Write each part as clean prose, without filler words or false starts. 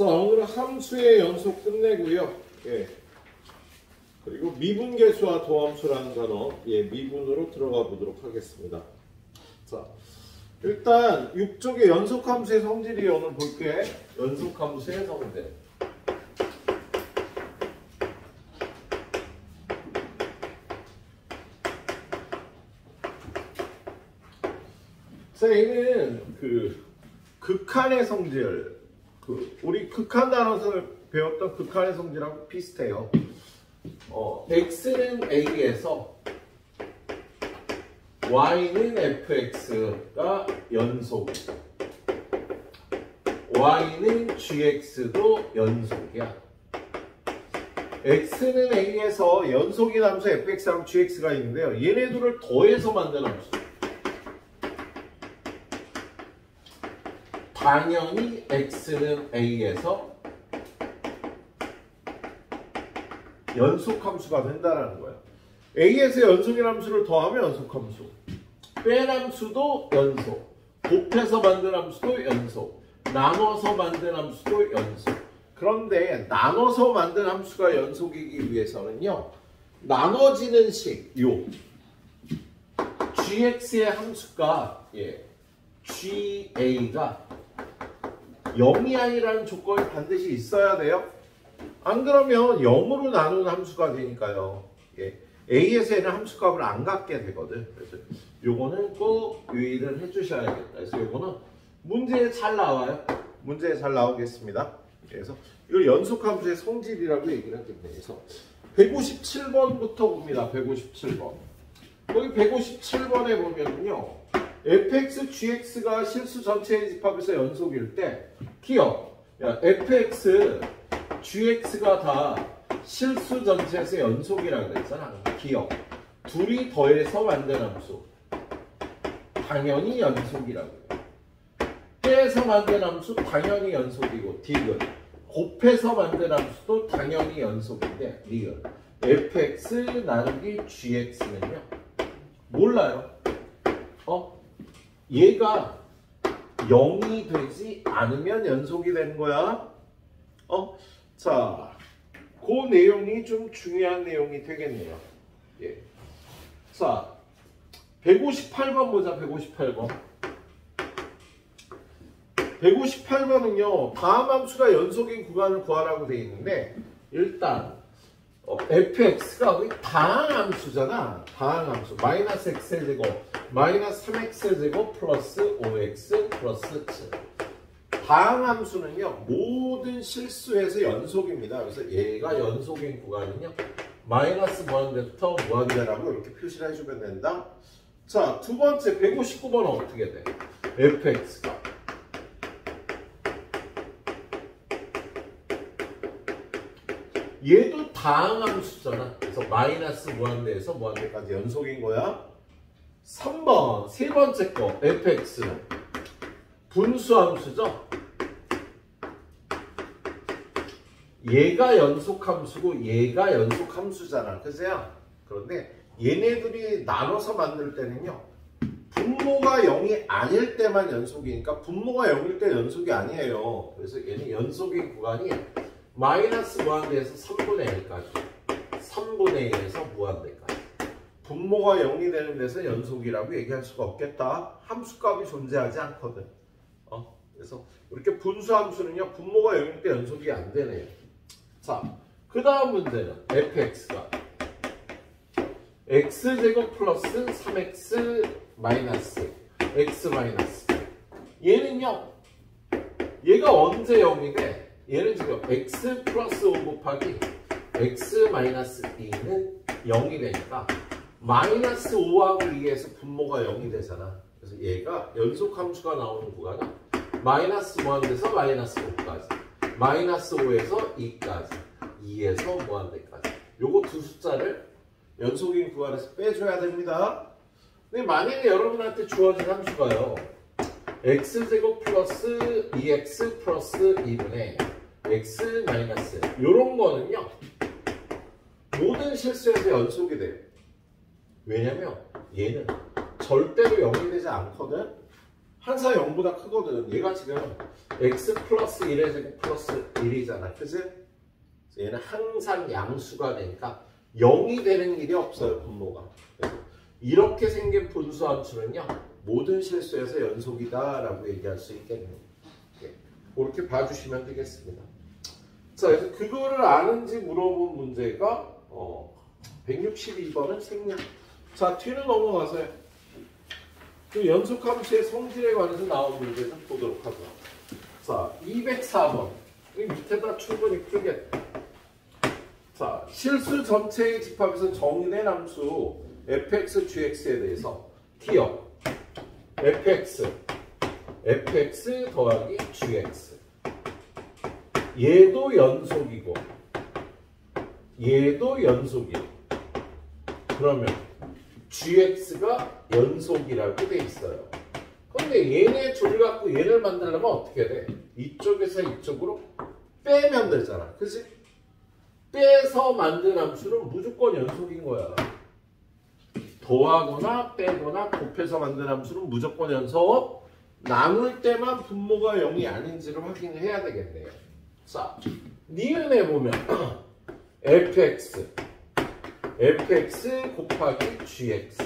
자, 오늘은 함수의 연속 끝내고요. 예. 그리고 미분계수와 도함수라는 단어, 미분으로 들어가 보도록 하겠습니다. 자, 일단 6쪽의 연속함수의 성질이 오늘 볼게. 연속함수의 성질. 자, 얘는 극한의 성질, 우리 극한 단원을 배웠던 극한의 성질하고 비슷해요. x는 a에서 y는 fx가 연속, y는 gx도 연속이야. x는 a에서 연속인 함수 fx랑 gx가 있는데요. 얘네 둘을 더해서 만든 함수. 당연히 x는 a에서 연속함수가 된다는 거예요. a에서 연속인 함수를 더하면 연속함수, 뺀 함수도 연속, 곱해서 만든 함수도 연속, 나눠서 만든 함수도 연속. 그런데 나눠서 만든 함수가 연속이기 위해서는요, 나눠지는 식, gx의 함수가 ga가 0이 아니라는 조건이 반드시 있어야 돼요. 안 그러면 0으로 나누는 함수가 되니까요. a에서 얘는 함수값을 안 갖게 되거든. 그래서 요거는 꼭 유의를 해주셔야겠다. 그래서 요거는 문제에 잘 나와요. 문제에 잘 나오겠습니다. 그래서 이걸 연속함수의 성질이라고 얘기를 하겠네. 그래서 157번부터 봅니다. 157번. 거기 157번에 보면요, fx, gx가 실수 전체의 집합에서 연속일 때 기억, fx, gx가 다 실수 전체에서 연속이라고 그랬잖아. 기억, 둘이 더해서 만든 함수 당연히 연속이라고 해요. 빼서 만든 함수 당연히 연속이고, 디귿, 곱해서 만든 함수도 당연히 연속인데, 리을, fx 나누기 gx는요 몰라요. 얘가 0이 되지 않으면 연속이 되는 거야. 자, 그 내용이 좀 중요한 내용이 되겠네요. 자, 158번 보자. 158번. 158번은요, 다음 함수가 연속인 구간을 구하라고 되어 있는데, 일단 fx가 우리 다항함수잖아. 다항함수. 마이너스 x제곱, 마이너스 3x제곱 플러스 5x 플러스 7. 다항함수는요, 모든 실수에서 연속입니다. 그래서 얘가 연속인 구간은요, 마이너스 무한대부터 무한대라고 이렇게 표시를 해주면 된다. 자, 두 번째 159번은 어떻게 돼? fx가 얘도 다항함수잖아. 그래서 마이너스 무한대에서 무한대까지 연속인 거야. 3번, 세 번째 거, fx는 분수함수죠. 얘가 연속함수고 얘가 연속함수잖아. 그죠? 그런데 얘네들이 나눠서 만들 때는요, 분모가 0이 아닐 때만 연속이니까 분모가 0일 때 연속이 아니에요. 그래서 얘는 연속인 구간이 마이너스 무한대에서 3분의 1까지, 3분의 1에서 무한대까지. 분모가 0이 되는 데서 연속이라고 얘기할 수가 없겠다. 함수값이 존재하지 않거든. 그래서 이렇게 분수함수는요, 분모가 0일 때 연속이 안 되네요. 자, 그 다음 문제는 fx가 x제곱 플러스 3x 마이너스 x 마이너스. 얘는요, 얘가 언제 0이 돼? 얘는 지금 x 플러스 5 곱하기 x 마이너스 2는 0이 되니까 마이너스 5하고 2에서 분모가 0이 되잖아. 그래서 얘가 연속함수가 나오는 구간은 마이너스 무한대에서 마이너스 5까지, 마이너스 5에서 2까지, 2에서 무한대까지. 요거 두 숫자를 연속인 구간에서 빼줘야 됩니다. 근데 만약에 여러분한테 주어진 함수가요, x제곱 플러스 2x 플러스 2분의 x 마이너스, 요런 거는요, 모든 실수에서 연속이 돼요. 왜냐면 얘는 절대로 0이 되지 않거든. 항상 0보다 크거든. 얘가 지금 x 플러스 1의 제곱 플러스 1이잖아. 그치? 얘는 항상 양수가 되니까 0이 되는 일이 없어요. 분모가. 그래서 이렇게 생긴 분수 함수는요. 모든 실수에서 연속이다 라고 얘기할 수 있겠네요. 그렇게 봐주시면 되겠습니다. 자, 그래서 그거를 아는지 물어본 문제가 162번은 생략. 자, 뒤로 넘어가서요. 그 연속함수의 성질에 관해서 나온 문제 좀 보도록 하죠. 자, 204번. 이 밑에다 충분히 풀겠다. 자, 실수 전체의 집합에서 정의된 함수 fx, gx에 대해서 t역 fx 더하기 gx. 얘도 연속이고 얘도 연속이에요. 그러면 gx가 연속이라고 돼 있어요. 근데 얘네 둘 갖고 얘를 만들려면 어떻게 돼? 이쪽에서 이쪽으로 빼면 되잖아. 그치? 빼서 만든 함수는 무조건 연속인 거야. 더하거나 빼거나 곱해서 만든 함수는 무조건 연속. 나눌 때만 분모가 0이 아닌지를 확인해야 되겠네요. 자, 니은에 보면 fx 곱하기 gx.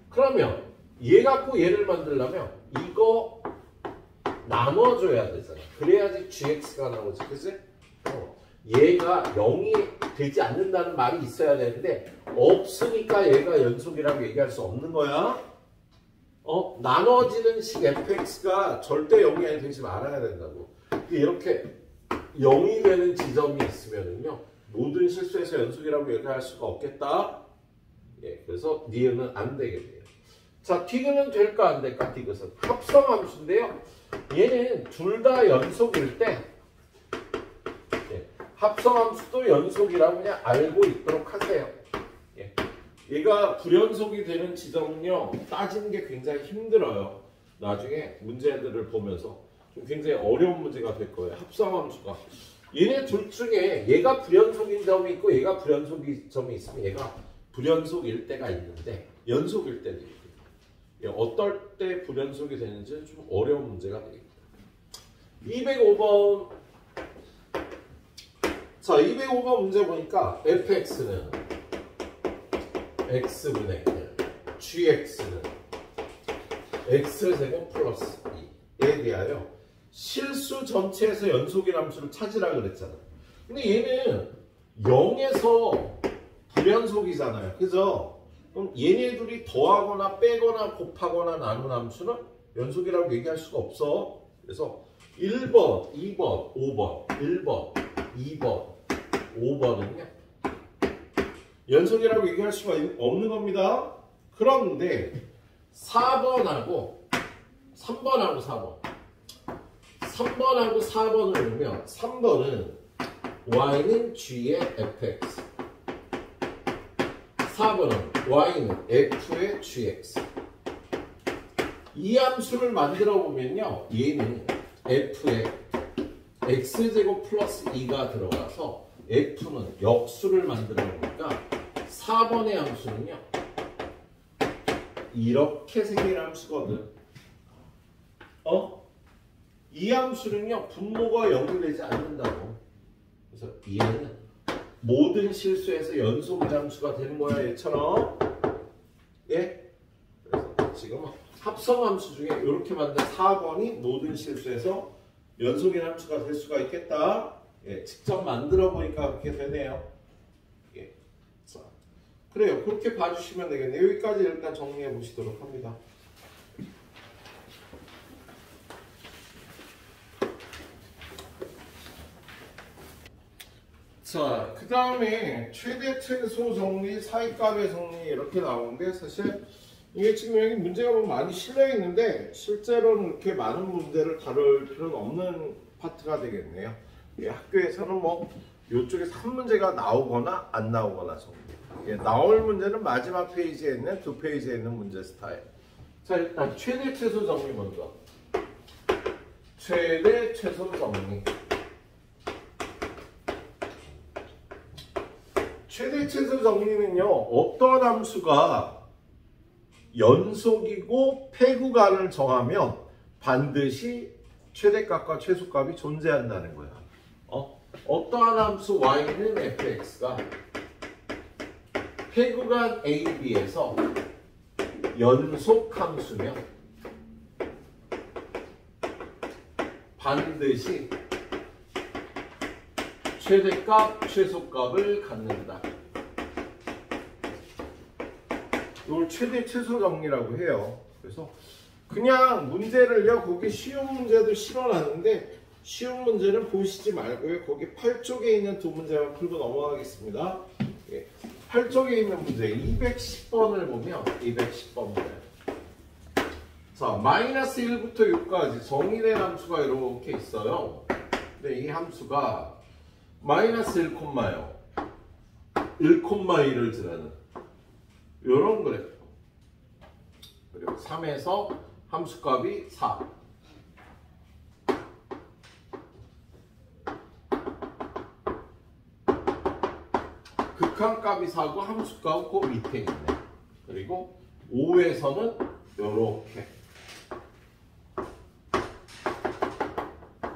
그러면 얘 갖고 얘를 만들려면 이거 나눠줘야 되잖아. 그래야지 gx가 나오지. 그치? 얘가 0이 되지 않는다는 말이 있어야 되는데 없으니까 얘가 연속이라고 얘기할 수 없는 거야. 나눠지는 식 fx가 절대 0이 되지 말아야 된다고. 이렇게 0이 되는 지점이 있으면은요 모든 실수에서 연속이라고 얘기할 수가 없겠다. 예, 그래서 니은은 안 되겠네요. 자, 디귿은 될까 안 될까? 디귿은 합성함수인데요. 얘는 둘 다 연속일 때 합성함수도 연속이라고 그냥 알고 있도록 하세요. 예. 얘가 불연속이 되는 지점은요 따지는 게 굉장히 힘들어요. 나중에 문제들을 보면서 좀 굉장히 어려운 문제가 될 거예요. 합성함수가 얘네 둘 중에 얘가 불연속인 점이 있고 얘가 불연속인 점이 있으면 얘가 불연속일 때가 있는데 연속일 때도 있고 어떨 때 불연속이 되는지 좀 어려운 문제가 되겠다. 205번. 자, 205번 문제 보니까 fx는 x분의 1, gx는 x제곱 플러스 2에 대하여 실수 전체에서 연속인 함수를 찾으라 그랬잖아. 근데 얘는 0에서 불연속이잖아요. 그죠? 그럼 얘네 둘이 더하거나 빼거나 곱하거나 나눈 함수는 연속이라고 얘기할 수가 없어. 그래서 1번, 2번, 5번, 1번, 2번, 5번은요 연속이라고 얘기할 수가 없는 겁니다. 그런데 4번하고 3번하고 4번을 보면 3번은 y는 g의 fx, 4번은 y는 f의 gx. 이 함수를 만들어 보면요 얘는 f의 x제곱 플러스 2가 들어가서 f는 역수를 만들어 보니까 4번의 함수는요 이렇게 생긴 함수거든. 이 함수는요 분모가 0이 되지 않는다고. 그래서 얘는 모든 실수에서 연속 함수가 되는 거야 얘처럼. 예? 그래서 지금 합성함수 중에 이렇게 만든 4번이 모든 실수에서 연속인 함수가 될 수가 있겠다. 예, 직접 만들어 보니까 그렇게 되네요. 예. 자, 그래요. 그렇게 봐주시면 되겠네요. 여기까지 일단 정리해 보시도록 합니다. 자, 그 다음에 최대 최소 정리, 사이값의 정리 이렇게 나오는데 사실 이게 지금 여기 문제가 너무 많이 실려 있는데 실제로는 이렇게 많은 문제를 다룰 필요는 없는 파트가 되겠네요. 예, 학교에서는 뭐 이쪽에서 한 문제가 나오거나 안 나오거나 정도. 예, 나올 문제는 마지막 페이지에 있는 두 페이지에 있는 문제 스타일. 자, 일단 최대 최소 정리 먼저. 최대 최소 정리. 최대 최소 정리는요 어떤 함수가 연속이고 폐구간을 정하면 반드시 최대값과 최소값이 존재한다는 거야. 어떠한 함수 y는 fx가 폐구간 AB에서 연속 함수면 반드시 최대값, 최소값을 갖는다. 이걸 최대, 최소 정리라고 해요. 그래서 그냥 문제를요, 거기 쉬운 문제도 실어놨는데 쉬운 문제는 보시지 말고요. 거기 8쪽에 있는 두 문제만 풀고 넘어가겠습니다. 8쪽에 있는 문제 210번을 보면 210번 문제. 자, 마이너스 1부터 6까지 정의된 함수가 이렇게 있어요. 근데 이 함수가 마이너스 1,0 1,1을 드러내는 이런 그래프. 그리고 3에서 함수값이 4. 극한값이 4고 함수값은 그 밑에 있네. 그리고 5에서는 이렇게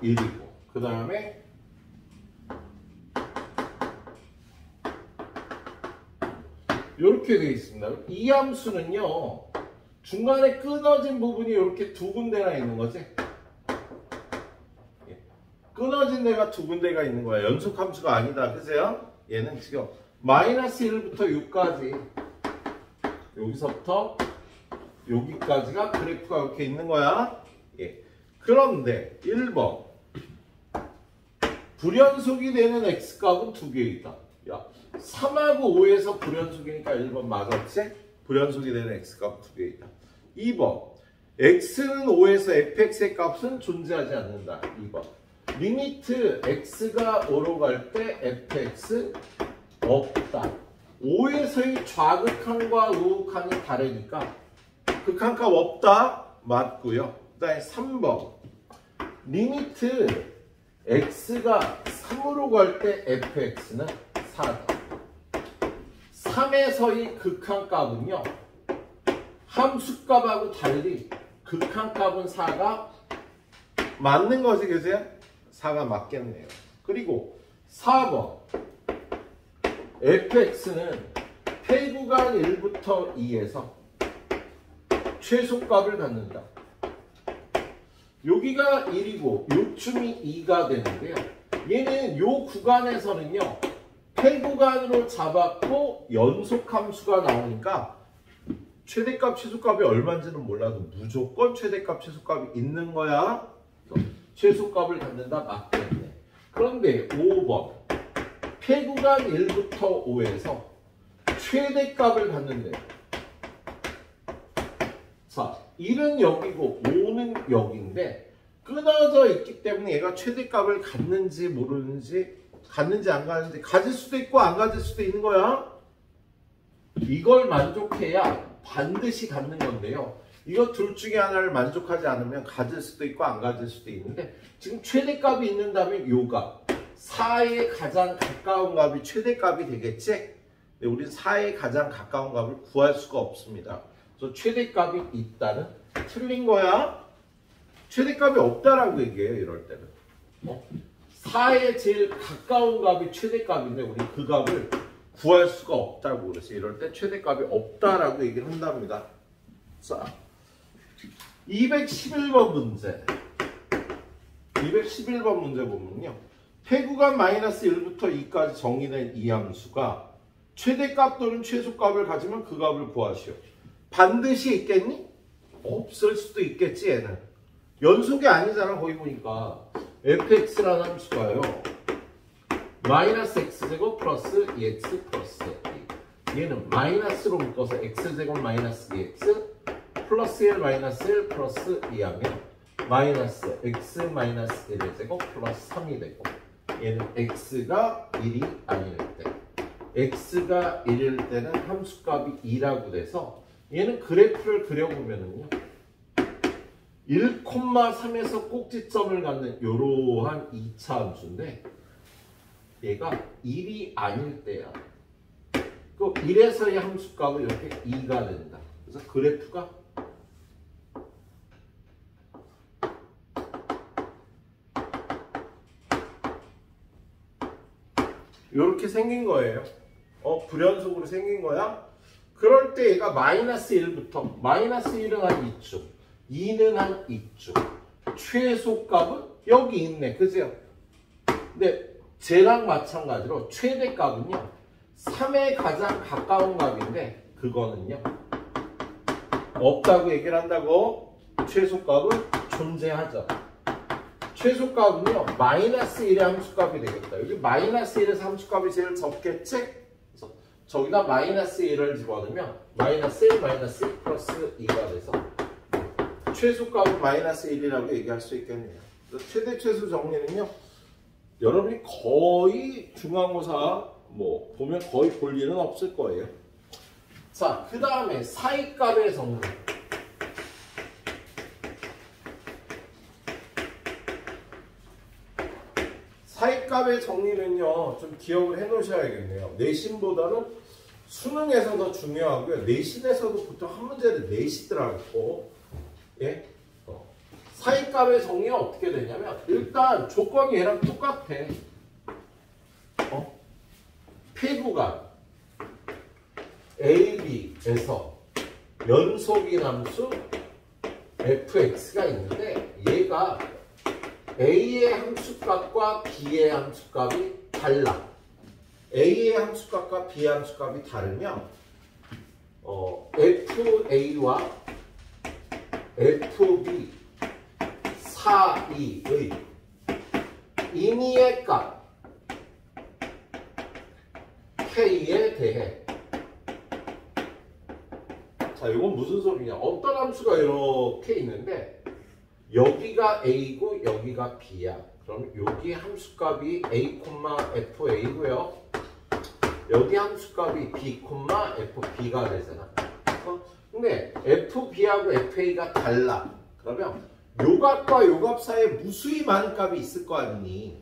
1이고 그 다음에 이렇게 되어 있습니다. 이 함수는요, 중간에 끊어진 부분이 이렇게 두 군데나 있는 거지. 끊어진 데가 두 군데가 있는 거야. 연속 함수가 아니다. 그세요? 얘는 지금 마이너스 1부터 6까지 여기서부터 여기까지가 그래프가 이렇게 있는 거야. 그런데 1번 불연속이 되는 x값은 두 개 있다. 야, 3하고 5에서 불연속이니까 1번 맞았지? 불연속이 되는 x값 두 개 있다. 2번 x는 5에서 fx의 값은 존재하지 않는다. 2번 리미트 x가 5로 갈 때 fx 없다. 5에서의 좌극한과 우극한이 다르니까 극한값 없다. 맞고요. 그 다음에 3번 리미트 x가 3으로 갈 때 fx는 4다. 3에서의 극한값은요, 함수값하고 달리 극한값은 4가 맞는 거지, 그죠? 4가 맞겠네요. 그리고 4번 fx는 폐구간 1부터 2에서 최소값을 갖는다. 여기가 1이고 요춤이 2가 되는데요. 얘는 요 구간에서는요, 폐구간으로 잡았고 연속함수가 나오니까 최대값, 최소값이 얼마인지는 몰라도 무조건 최대값, 최소값이 있는 거야. 최소값을 갖는다. 맞겠네. 그런데 5번 폐구간 1부터 5에서 최대값을 갖는데, 자, 1은 여기고 5는 여기인데 끊어져 있기 때문에 얘가 최대값을 갖는지 모르는지, 갖는지 안 갖는지, 가질 수도 있고 안 가질 수도 있는 거야. 이걸 만족해야 반드시 갖는 건데요. 이거 둘 중에 하나를 만족하지 않으면 가질 수도 있고 안 가질 수도 있는데, 지금 최대값이 있는다면 요 값, 4에 가장 가까운 값이 최대값이 되겠지? 근데 우리는 4에 가장 가까운 값을 구할 수가 없습니다. 그래서 최대값이 있다는 틀린 거야. 최대값이 없다라고 얘기해요. 이럴 때는 4에 제일 가까운 값이 최대값인데 우리 그 값을 구할 수가 없다고 그래서 이럴 때 최대값이 없다라고 얘기를 한답니다. 자, 211번 문제. 211번 문제 보면요, 폐구간 마이너스 1부터 2까지 정의된 이 함수가 최대값 또는 최소값을 가지면 그 값을 구하시오. 반드시 있겠니? 없을 수도 있겠지. 얘는 연속이 아니잖아. 거기 보니까 fx라는 함수가요, 마이너스 x제곱 플러스 2x 플러스 a. 얘는 마이너스로 묶어서 x제곱 마이너스 2x 플러스 1 마이너스 1 플러스 2 하면 마이너스 x 마이너스 1의 제곱 플러스 3이 되고, 얘는 x가 1이 아닐 때, x가 1일 때는 함수값이 2라고 돼서 얘는 그래프를 그려보면은요, 1,3에서 꼭지점을 갖는 이러한 2차 함수인데 얘가 1이 아닐 때야. 그 1에서의 함수값은 이렇게 2가 된다. 그래서 그래프가 이렇게 생긴 거예요. 불연속으로 생긴 거야. 그럴 때 얘가 마이너스 1부터 마이너스 1은 한 이쪽, 2는 한 이쪽, 최소값은 여기 있네. 그죠? 근데 쟤랑 마찬가지로 최대값은요 3에 가장 가까운 값인데 그거는요 없다고 얘기를 한다고. 최소값은 존재하죠. 최소값은요 마이너스 1의 함수값이 되겠다. 여기 마이너스 1의 함수값이 제일 적겠지? 그래서 저기다 마이너스 1을 집어넣으면 마이너스 1 마이너스 1 플러스 2가 돼서 최소값은 마이너스 1이라고 얘기할 수 있겠네요. 최대 최소 정리는요 여러분이 거의 중간고사 뭐 보면 거의 볼 일은 없을 거예요. 자, 그 다음에 사이값의 정리. 사이값의 정리는요 좀 기억을 해 놓으셔야겠네요. 내신보다는 수능에서 더 중요하고요. 내신에서도 보통 한 문제를 내시더라고. 예? 사이값의 정리가 어떻게 되냐면 일단 조건이 얘랑 똑같아. 폐구간 AB에서 연속인 함수 fx가 있는데 얘가 A의 함수값과 B의 함수값이 달라. A의 함수값과 B의 함수값이 다르면 FA와 FB 사이의 인위의 값 K에 대해 자, 이건 무슨 소리냐? 어떤 함수가 이렇게 있는데 여기가 A고 여기가 B야. 그럼 여기 함수값이 A, FA고요. 여기 함수값이 B, FB가 되잖아. 근데 FB하고 FA가 달라. 그러면 요 값과 요 값 사이에 무수히 많은 값이 있을 거 아니니?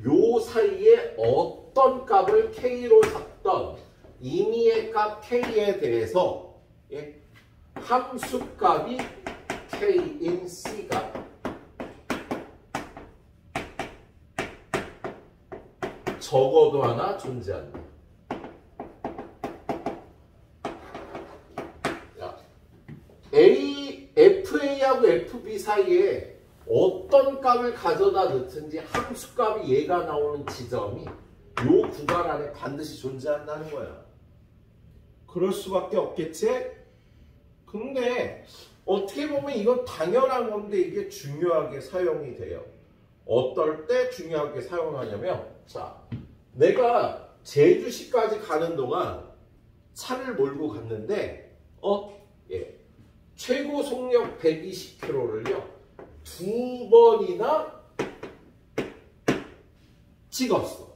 요 사이에 어떤 값을 K로 잡던 임의의 값 K에 대해서 함수값이 K인 C가 적어도 하나 존재한다. FA하고 FB 사이에 어떤 값을 가져다 넣든지 함수값이 얘가 나오는 지점이 요 구간 안에 반드시 존재한다는 거야. 그럴 수밖에 없겠지? 근데 어떻게 보면 이건 당연한 건데 이게 중요하게 사용이 돼요. 어떨 때 중요하게 사용하냐면 자, 내가 제주시까지 가는 동안 차를 몰고 갔는데 최고 속력 120km를요 2번이나 찍었어.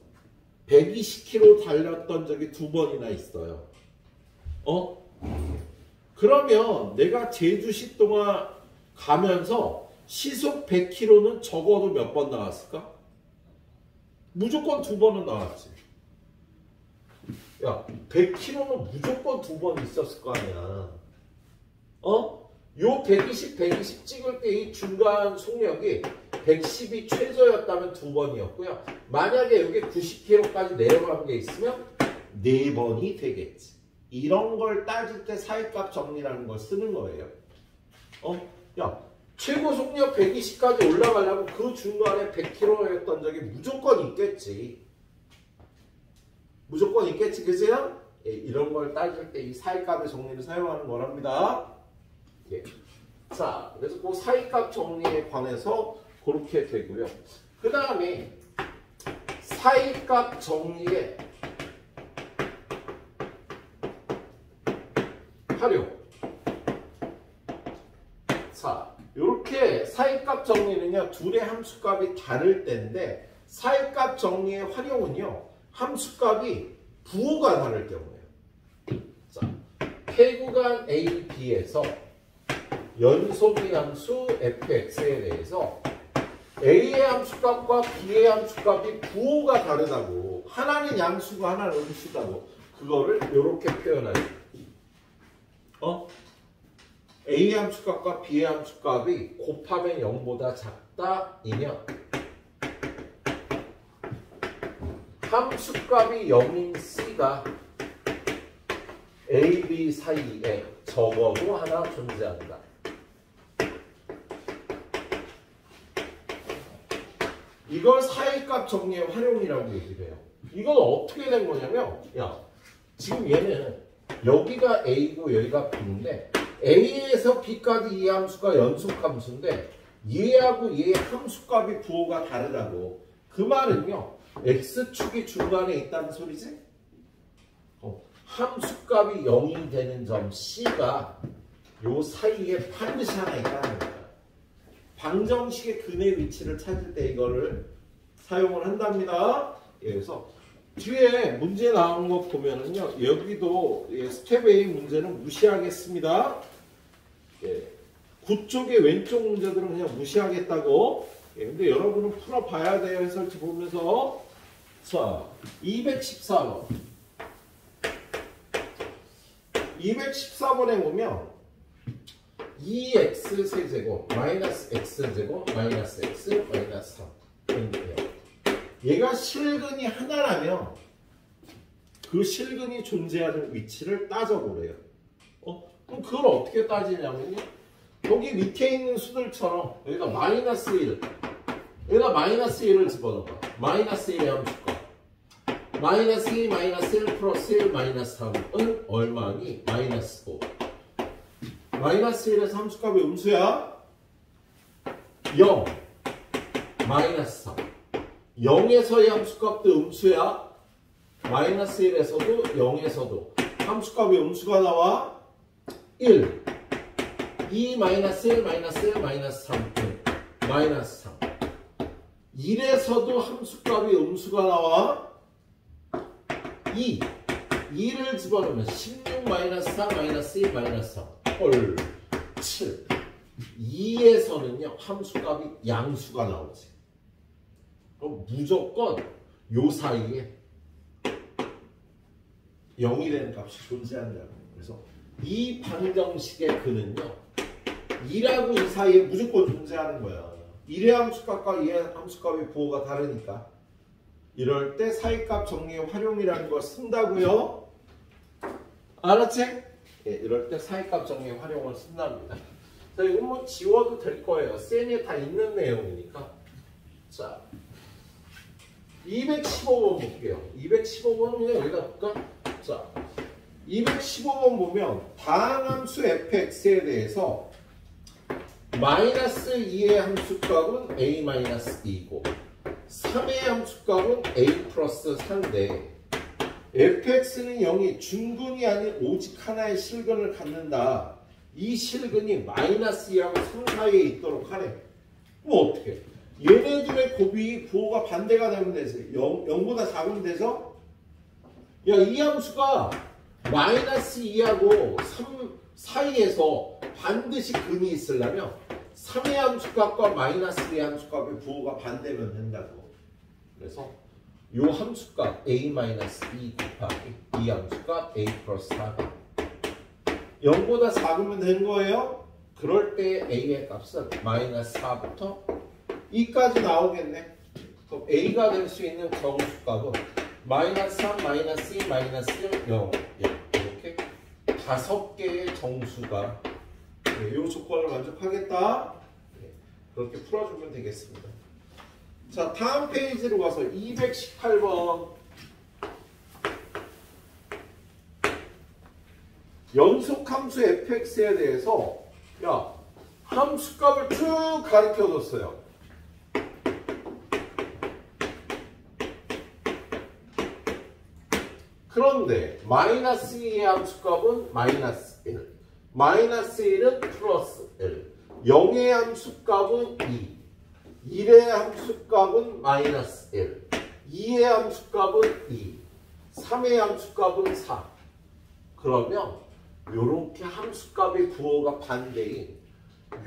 120km 달렸던 적이 2번이나 있어요. 그러면 내가 제주시 동안 가면서 시속 100km는 적어도 몇 번 나왔을까? 무조건 2번은 나왔지. 야, 100km는 무조건 2번 있었을 거 아니야. 요 120 찍을 때 이 중간 속력이 110이 최저였다면 2번이었고요. 만약에 여기 90km까지 내려간 게 있으면 4번이 되겠지. 이런 걸 따질 때 사이값 정리라는 걸 쓰는 거예요. 야, 최고 속력 120까지 올라가려면 그 중간에 100km였던 적이 무조건 있겠지. 무조건 있겠지, 그죠? 이런 걸 따질 때 이 사이값의 정리를 사용하는 거랍니다. 자, 그래서 그 사이값 정리에 관해서 그렇게 되고요. 그 다음에 사이값 정리의 활용. 자, 이렇게 사이값 정리는요, 둘의 함수값이 다를 때인데 사이값 정리의 활용은요, 함수값이 부호가 다를 경우에요. 자, 폐구간 A, B에서 연속인 함수 fx에 대해서 A의 함수값과 B의 함수값이 부호가 다르다고. 하나는 양수고 하나는 음수다고. 그거를 이렇게 표현하죠. A의 함수값과 B의 함수값이 곱하면 0보다 작다이면 함수값이 0인 C가 A, B 사이에 적어도 하나 존재한다. 이걸 사이값 정리의 활용이라고 얘기를 해요. 이건 어떻게 된 거냐면, 야, 지금 얘는 여기가 A고 여기가 B인데 A에서 B까지 이 함수가 연속함수인데 얘하고 얘의 함수값이 부호가 다르다고. 그 말은요, X축이 중간에 있다는 소리지? 함수값이 0이 되는 점 C가 요 사이에 반드시 하나 있다는 거야. 방정식의 근의 위치를 찾을 때 이거를 사용을 한답니다. 그래서 뒤에 문제 나온 거 보면은요, 여기도 스텝 A 문제는 무시하겠습니다. 9쪽의 왼쪽 문제들은 그냥 무시하겠다고. 근데 여러분은 풀어봐야 돼요. 해설지 보면서. 자, 214번. 214번에 보면 2x 세제곱 마이너스 x제곱 마이너스 x 마이너스 3. 얘가 실근이 하나라면 그 실근이 존재하는 위치를 따져보래요. 그럼 그걸 어떻게 따지냐면요, 여기 밑에 있는 수들처럼 여기가 마이너스 1, 여기다 마이너스 1을 집어넣어. 마이너스 1의 함수값 마이너스 2 마이너스 1 플러스 1 마이너스 3은 얼마니? 마이너스 5. 마이너스 1에서 함수값이 음수야? 0 마이너스 3. 0에서의 함수값도 음수야? 마이너스 1에서도 0에서도 함수값이 음수가 나와? 1 2 마이너스 1 마이너스 1 마이너스 3은 마이너스 3. 1에서도 함수값이 음수가 나와? 2를 집어넣으면 16 마이너스 4 마이너스 2 마이너스 3 헐 7. 2에서는요 함수값이 양수가 나오지. 그럼 무조건 요 사이에 0이 되는 값이 존재한다고. 그래서 이 방정식의 근은요 2라고 이 사이에 무조건 존재하는 거야. 1의 함수값과 2의 함수값의 부호가 다르니까. 이럴 때 사이값 정리의 활용이라는 걸 쓴다고요. 알았지? 예, 이럴 때 사이값 정리의 활용을 쓴답니다. 자, 이건 뭐 지워도 될 거예요. 쌤에 다 있는 내용이니까. 자, 215번 볼게요. 215번은 그냥 여기다 볼까? 자, 215번 보면 다항함수 fx에 대해서 마이너스 2의 함수값은 a-2이고 3의 함수값은 a 플러스 4인데 fx는 0이 중근이 아닌 오직 하나의 실근을 갖는다. 이 실근이 마이너스 2하고 3 사이에 있도록 하래. 그럼 어떻게? 얘네들의 곱이 부호가 반대가 되면 되지. 0보다 작으면 되죠? 야, 이 함수가 마이너스 2하고 3 사이에서 반드시 근이 있으려면 3의 함수값과 마이너스 2의 함수값의 부호가 반대면 된다고. 그래서 이 함수값 a-2 곱하기 이 함수값 a 플러스 4 0보다 작으면 되는 거예요. 그럴 때 a의 값은 마이너스 4부터 2까지 나오겠네. 그럼 a가 될 수 있는 정수값은 마이너스 3, 마이너스 2, 마이너스 1, 0 이렇게 5개의 정수가 이 조건을 만족하겠다. 그렇게 풀어주면 되겠습니다. 자, 다음 페이지로 가서 218번 연속함수 fx에 대해서 야, 함수값을 쭉 가르쳐줬어요. 그런데 마이너스 2의 함수값은 마이너스 1, 마이너스 1은 플러스 1, 0의 함수값은 2, 1의 함수값은 마이너스 1, 2의 함수값은 2, 3의 함수값은 4. 그러면 이렇게 함수값의 부호가 반대인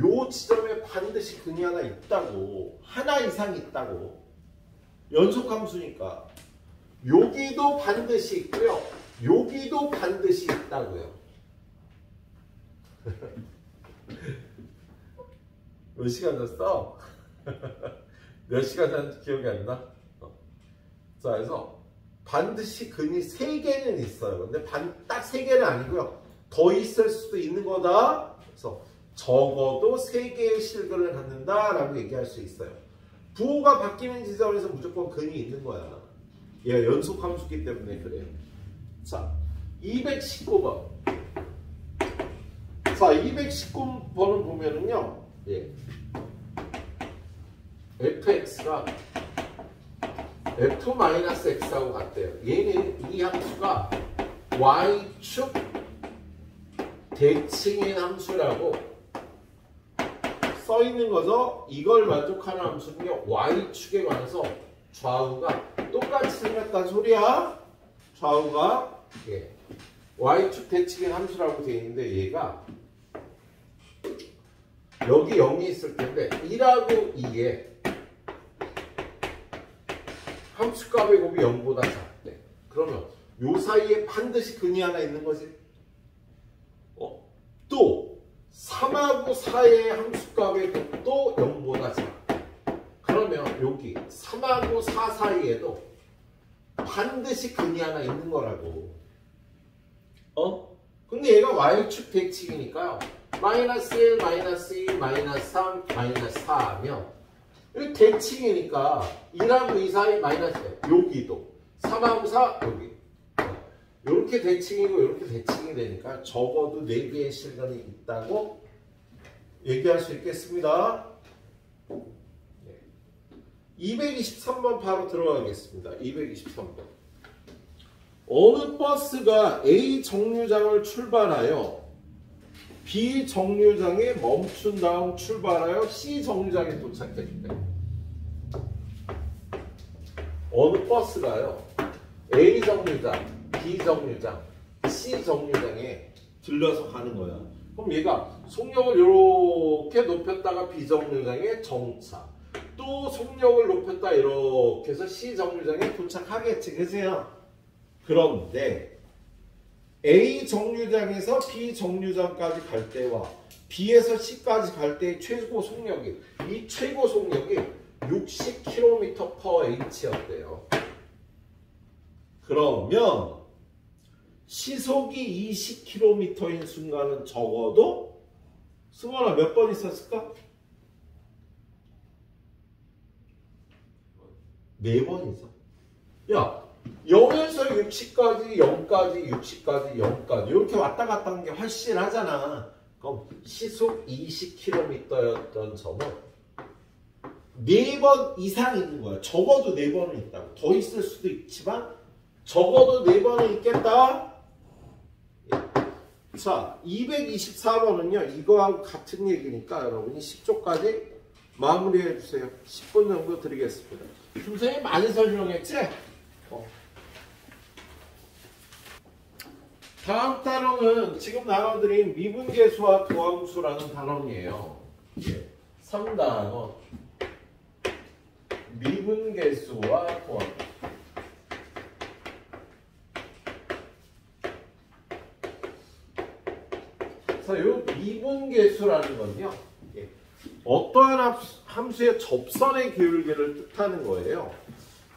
요 지점에 반드시 근이 하나 있다고. 하나 이상 있다고. 연속함수니까. 여기도 반드시 있고요. 여기도 반드시 있다고요. 몇 시간 잤어? 몇 시간 잤는지 기억이 안 나? 자, 그래서 반드시 근이 3개는 있어요. 근데 딱 3개는 아니고요. 더 있을 수도 있는 거다. 그래서 적어도 3개의 실근을 갖는다라고 얘기할 수 있어요. 부호가 바뀌는 지점에서 무조건 근이 있는 거야. 얘가 연속 함수기 때문에 그래요. 자, 219번. 자, 219번을 보면은요. 예. fx가 f-x하고 같대요. 얘는 이 함수가 y축 대칭인 함수라고 써 있는 거죠. 이걸 만족하는 함수는요. y축에 관해서 좌우가 똑같이 생겼다는 소리야. 좌우가 예. y축 대칭인 함수라고 되어 있는데 얘가 여기 0이 있을 텐데 1하고 2에 함수값의 곱이 0보다 작대. 그러면 요 사이에 반드시 근이 하나 있는 거지. 또 3하고 4의 함수값의 곱도 0보다 작대. 그러면 여기 3하고 4 사이에도 반드시 근이 하나 있는 거라고. 근데 얘가 y축 대칭이니까요. 마이너스 1, 마이너스 2, 마이너스 3, 마이너스 4 하면 여기 대칭이니까 1하고 2 사이 마이너스 1. 여기도 3하고 4 여기 이렇게 대칭이고 이렇게 대칭이 되니까 적어도 4개의 실근이 있다고 얘기할 수 있겠습니다. 223번 바로 들어가겠습니다. 223번. 어느 버스가 A 정류장을 출발하여 B 정류장에 멈춘 다음 출발하여 C 정류장에 도착했대. 어느 버스가요? A 정류장, B 정류장, C 정류장에 들려서 가는 거야. 그럼 얘가 속력을 이렇게 높였다가 B 정류장에 정차, 또 속력을 높였다 이렇게 해서 C 정류장에 도착하겠지, 그치요? 그런데 A 정류장에서 B 정류장까지 갈 때와 B에서 C까지 갈 때의 최고 속력이, 이 최고 속력이 60km/h였대요. 그러면 시속이 20km인 순간은 적어도 승원아 몇 번 있었을까? 4번이죠. 야, 0에서 60까지, 0까지, 60까지, 0까지 이렇게 왔다 갔다 하는 게 훨씬 하잖아. 그럼 시속 20km였던 점은 4번 이상 있는 거야. 적어도 4번은 있다고. 더 있을 수도 있지만 적어도 4번은 있겠다. 자, 224번은요. 이거하고 같은 얘기니까 여러분이 10초까지 마무리해 주세요. 10분 정도 드리겠습니다. 선생님 많이 설명했지? 다음 단원은 지금 나눠드린 미분계수와 도함수라는 단원이에요. 3단원 미분계수와 도함수. 자, 이 미분계수라는 건요. 어떠한 함수의 접선의 기울기를 뜻하는 거예요.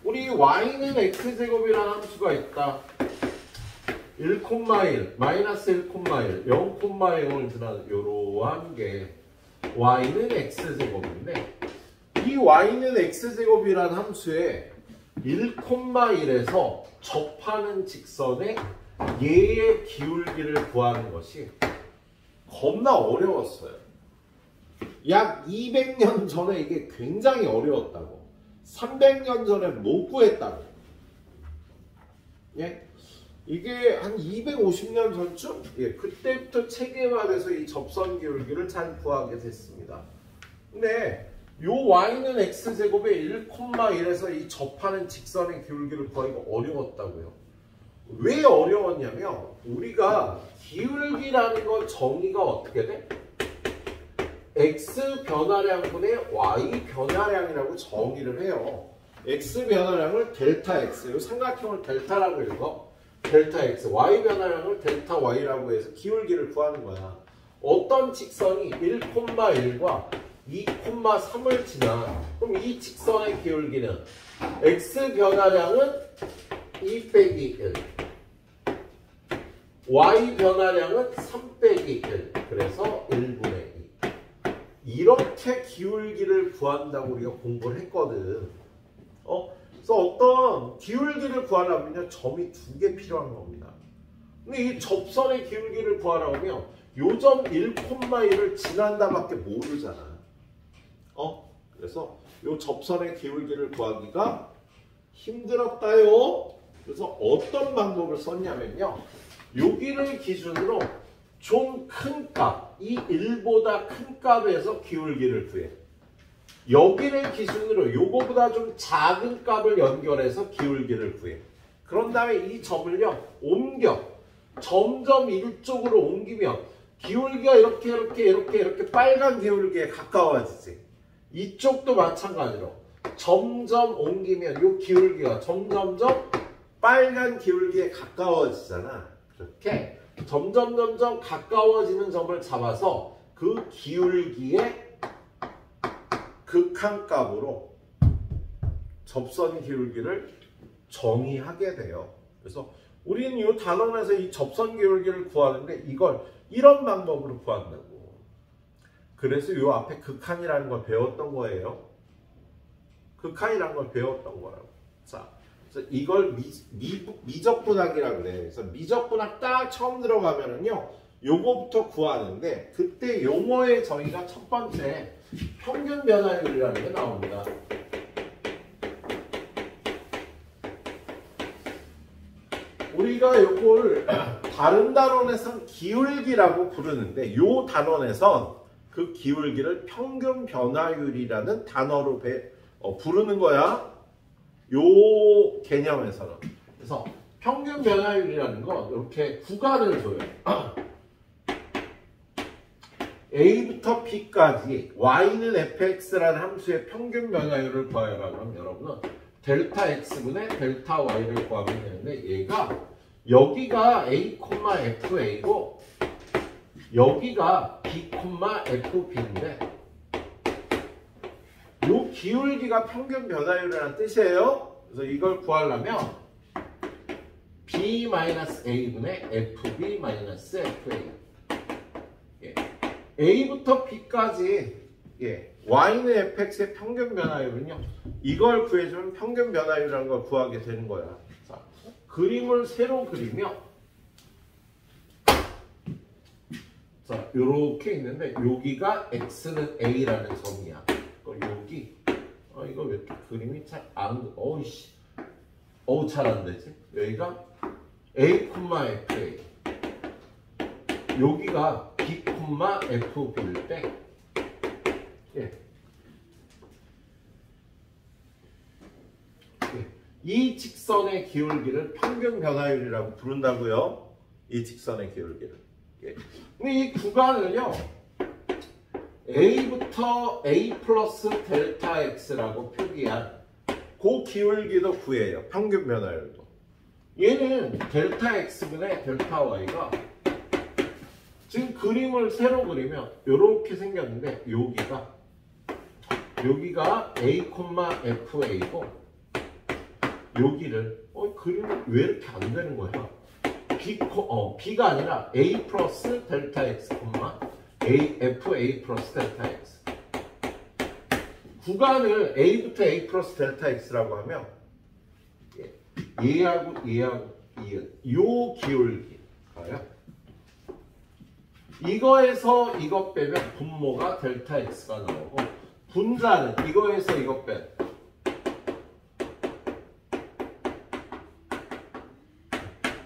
우리 y는 x제곱이라는 함수가 있다. 1,1, 마이너스 1,1, 0,0을 드는 요러한 게 y는 x제곱인데 이 y는 x제곱이라는 함수에 1,1에서 접하는 직선의 얘의 기울기를 구하는 것이 겁나 어려웠어요. 약 200년 전에 이게 굉장히 어려웠다고. 300년 전에 못 구했다고. 예? 이게 한 250년 전쯤? 예, 그때부터 체계화돼서 이 접선 기울기를 잘 구하게 됐습니다. 근데 요 y는 x제곱의 1,1에서 이 접하는 직선의 기울기를 구하기가 어려웠다고요. 왜 어려웠냐면 우리가 기울기라는 건 정의가 어떻게 돼? x 변화량분의 y 변화량이라고 정의를 해요. x 변화량을 델타 x, 이 삼각형을 델타라고 읽어. 델타 x, y 변화량을 델타 y라고 해서 기울기를 구하는 거야. 어떤 직선이 1,1과 2,3을 지나. 그럼 이 직선의 기울기는 x 변화량은 2 빼기 1, y 변화량은 3 빼기 1, 그래서 1분의 2. 이렇게 기울기를 구한다고 우리가 공부를 했거든. 그래서 어떤 기울기를 구하려면 점이 2개 필요한 겁니다. 근데 이 접선의 기울기를 구하려면 요 점 1,1을 지난다밖에 모르잖아. 그래서 요 접선의 기울기를 구하기가 힘들었다요. 그래서 어떤 방법을 썼냐면요. 여기를 기준으로 좀 큰 값, 이 1보다 큰 값에서 기울기를 구해. 여기를 기준으로 요거보다 좀 작은 값을 연결해서 기울기를 구해. 그런 다음에 이 점을요, 옮겨. 점점 이쪽으로 옮기면 기울기가 이렇게 빨간 기울기에 가까워지지. 이쪽도 마찬가지로 점점 옮기면 이 기울기가 점점점 빨간 기울기에 가까워지잖아. 그렇게 점점 가까워지는 점을 잡아서 그 기울기의 극한값으로 접선 기울기를 정의하게 돼요. 그래서 우리는 이 단원에서 이 접선 기울기를 구하는데 이걸 이런 방법으로 구한다고. 그래서 이 앞에 극한이라는 걸 배웠던 거예요. 극한이라는 걸 배웠던 거라고. 자, 그래서 이걸 미적분학이라고 그래. 그래서 미적분학 딱 처음 들어가면은요, 요거부터 구하는데 그때 용어의 정의가 첫 번째 평균 변화율이라는 게 나옵니다. 우리가 요걸 다른 단원에선 기울기라고 부르는데 요 단원에선 그 기울기를 평균 변화율이라는 단어로 부르는 거야. 요 개념에서는. 그래서 평균 변화율이라는 건 이렇게 구간을 줘요. A부터 B까지 y는 fx라는 함수의 평균 변화율을 구하라 그러면 여러분은 델타 x분의 델타 y를 구하면 되는데 얘가 여기가 a, fa고 여기가 b, fb인데 요 기울기가 평균 변화율이라는 뜻이에요. 그래서 이걸 구하려면 b-a분의 fb-fa A부터 B까지 Y는 fx의 평균 변화율은요. 이걸 구해주면 평균 변화율이라는 걸 구하게 되는 거야. 자, 그림을 새로 그리면 자, 요렇게 있는데 여기가 x는 a라는 점이야. 여기 이거 왜 이렇게 그림이 잘 안 잘 안 되지? 여기가 a, fa 여기가 b, fb일 때 이 직선의 기울기를 평균 변화율이라고 부른다고요. 이 직선의 기울기를. 근데 이 구간을요. A부터 A 플러스 델타 X라고 표기한 그 기울기도 구해요. 평균 변화율도. 얘는 델타 X분의 델타 Y가 지금 그림을 새로 그리면 이렇게 생겼는데 여기가 A, FA고 여기를 그림이 왜 이렇게 안 되는 거야? B가 아니라 A 플러스 델타 X, FA 플러스 델타 X. 구간을 A부터 A 플러스 델타 X라고 하면 얘하고 요 기울기가요. 이거에서 이거 빼면 분모가 델타 X가 나오고 분자는 이거에서 이거 빼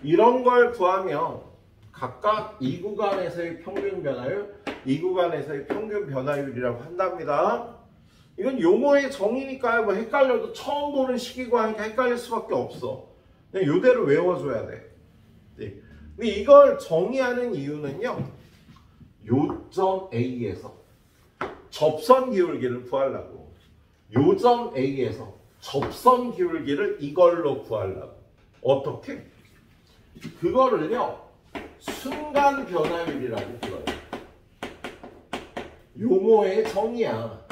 이런 걸 구하면 각각 이 구간에서의 평균 변화율, 이 구간에서의 평균 변화율이라고 한답니다. 이건 용어의 정의니까요. 뭐 헷갈려도 처음 보는 식이고 하니까 헷갈릴 수밖에 없어. 그냥 이대로 외워줘야 돼. 근데 이걸 정의하는 이유는요. 요점 A에서 접선 기울기를 구하려고. 요점 A에서 접선 기울기를 이걸로 구하려고. 어떻게? 그거를요. 순간 변화율이라고 불러요. 용어의 정의야.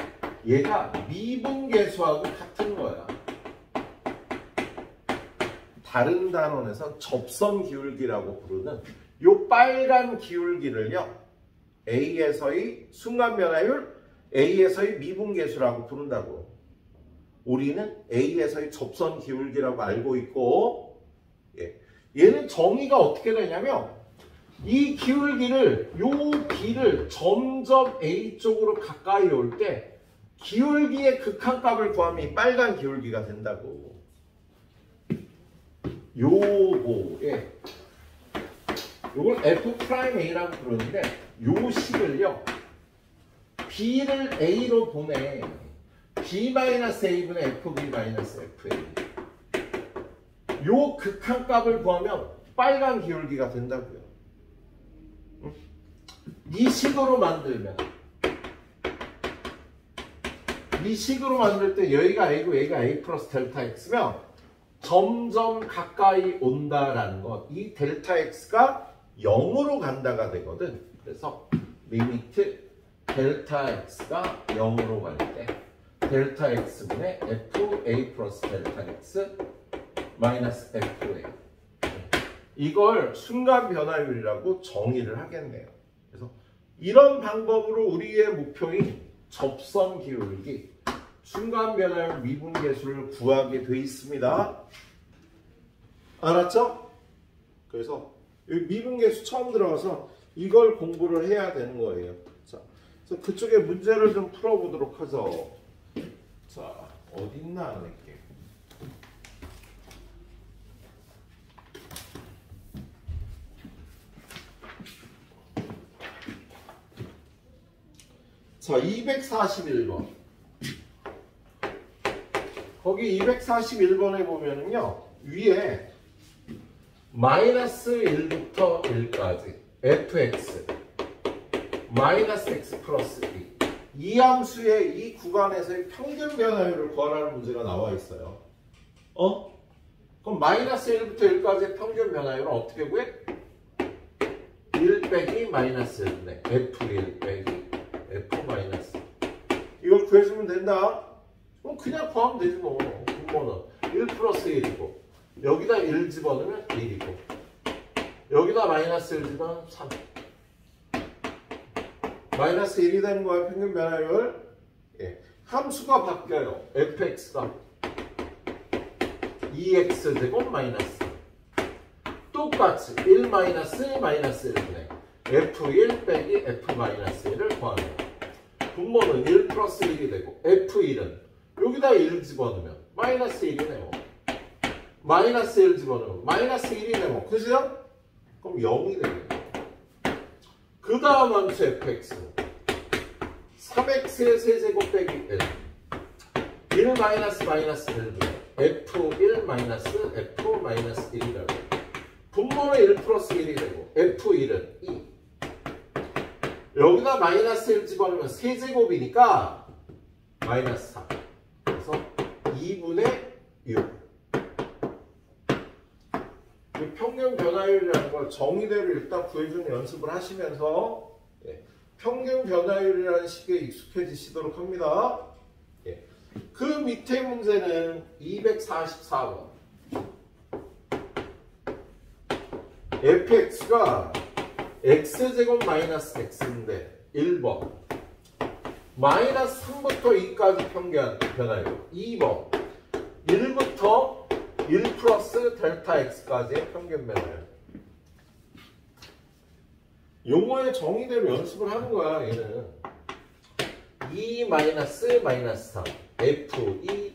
얘가 미분계수하고 같은 거야. 다른 단원에서 접선 기울기라고 부르는 요 빨간 기울기를요, A에서의 순간 변화율, A에서의 미분계수라고 부른다고. 우리는 A에서의 접선 기울기라고 알고 있고, 예. 얘는 정의가 어떻게 되냐면, 이 기울기를, 요 B를 점점 A 쪽으로 가까이 올 때 기울기의 극한값을 구하면 이 빨간 기울기가 된다고. 요거에 요걸 F'A라고 부르는데, 요 식을요, B를 A로 보내. B-A분의 FB-FA. 요 극한값을 구하면 빨간 기울기가 된다고요. 이 식으로 만들면, 이 식으로 만들 때 여기가 A고 여기가 A 플러스 델타 X면 점점 가까이 온다라는 것, 이 델타 X가 0으로 간다가 되거든. 그래서 리미트 델타 X가 0으로 갈 때 델타 X분의 FA 플러스 델타 X 마이너스 FA. 이걸 순간 변화율이라고 정의를 하겠네요. 그래서 이런 방법으로 우리의 목표인 접선 기울기, 순간 변화율 미분계수를 구하게 돼 있습니다. 알았죠? 그래서 여기 미분계수 처음 들어가서 이걸 공부를 해야 되는 거예요. 자, 그래서 그쪽에 문제를 좀 풀어보도록 하죠. 자, 어딨나 안 할게. 자, 241번. 거기 241번에 보면은요, 위에 마이너스 1부터 1까지 fx 마이너스 x 플러스 2. 이 함수의 이 구간에서의 평균 변화율을 구하라는 문제가 나와 있어요. 그럼 마이너스 1부터 1까지의 평균 변화율은 어떻게 구해? 1 빼기 마이너스 1네. f1 빼기 f 마이너스. 이걸 구해주면 된다. 그럼 그냥 구하면 되지 뭐. 분모는 1 플러스 1이고, 여기다 1 집어넣으면 1이고, 여기다 마이너스 1 집어넣으면 3. 마이너스 1이 되는 거야, 평균 변화율. 예. 함수가 바뀌어요. fx가 2x제곱 마이너스. 똑같이 1 마이너스 마이너스 1분의 f1 빼기 f 마이너스 1을 구하는 거야. 분모는 1 플러스 1이 되고, f1은 여기다 1 집어넣으면 마이너스 1이네요. 마이너스 1 집어넣으면 마이너스 1이네요. 그죠? 그럼 0이 되겠네요. 그 다음 함수 fx 3x의 세제곱 빼기 1 1 마이너스 마이너스 1분의 f1 마이너스 f 마이너스 1이라고. 분모는 1 플러스 1이 되고, f1은 2. 여기다 마이너스 1 집어넣으면 세제곱이니까 마이너스 4. 그래서 2분의 6. 이 평균 변화율이라는 걸 정의대로 일단 구해주는 연습을 하시면서, 예, 평균 변화율이라는 식에 익숙해지시도록 합니다. 예. 그 밑에 문제는 244번. fx가 x제곱 마이너스 x인데 1번 마이너스 3부터 2까지 평균 변화율. 2번 1부터 1 플러스 델타 x까지의 평균 변화율. 용어의 정의대로 연습을 하는 거야. 얘는 2 마이너스 마이너스 3 f2